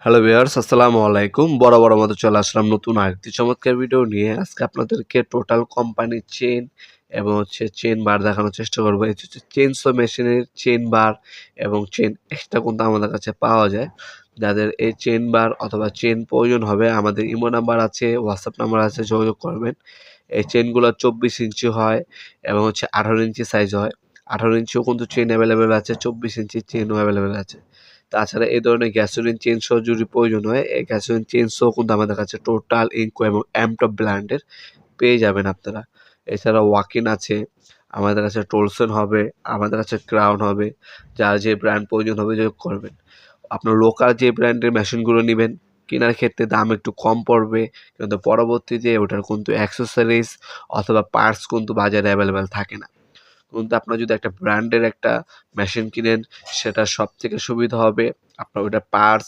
Hello viewers, আসসালামু আলাইকুম। বরাবর মতো চলে আসলাম নতুন আরেকটি চমৎকার ভিডিও নিয়ে। আজকে আপনাদেরকে টোটাল কোম্পানির চেইন এবং চেইন বার দেখানোর চেষ্টা করবো। এই হচ্ছে চেইনসো মেশিনের চেইন বার এবং চেইন এক্সট্রা কিন্তু আমাদের কাছে পাওয়া যায়। যাদের এই চেইন বার অথবা চেইন প্রয়োজন হবে, আমাদের ইমো নাম্বার আছে, হোয়াটসঅ্যাপ নাম্বার আছে, যোগাযোগ করবেন। এই চেইনগুলো 24 ইঞ্চি হয় এবং 18 ইঞ্চি সাইজ হয়। 18 ইঞ্চিও কিন্তু চেইন অ্যাভেলেবেল আছে, 24 ইঞ্চির চেইনও অ্যাভেলেবেল আছে। তাছাড়া এই ধরনের গ্যাসোলিন চেইন সহ যদি প্রয়োজন হয়, এই গ্যাসোলিন চেইন সহ কিন্তু আমাদের কাছে টোটাল, ইনকো এবং এমটপ ব্র্যান্ডের পেয়ে যাবেন আপনারা। এছাড়া ওয়াকিন আছে, আমাদের কাছে টোলসন হবে, আমাদের কাছে ক্রাউন হবে। যার যে ব্র্যান্ড প্রয়োজন হবে যোগ করবেন। আপনার লোকাল যে ব্র্যান্ডের মেশিনগুলো নিবেন, কেনার ক্ষেত্রে দাম একটু কম পড়বে, কিন্তু পরবর্তীতে ওটার কিন্তু অ্যাক্সেসরিজ অথবা পার্টস কিন্তু বাজারে অ্যাভেলেবেল থাকে না। কিন্তু আপনার যদি একটা ব্র্যান্ডের একটা মেশিন কিনেন, সেটা সবথেকে সুবিধা হবে। আপনার ওইটার পার্টস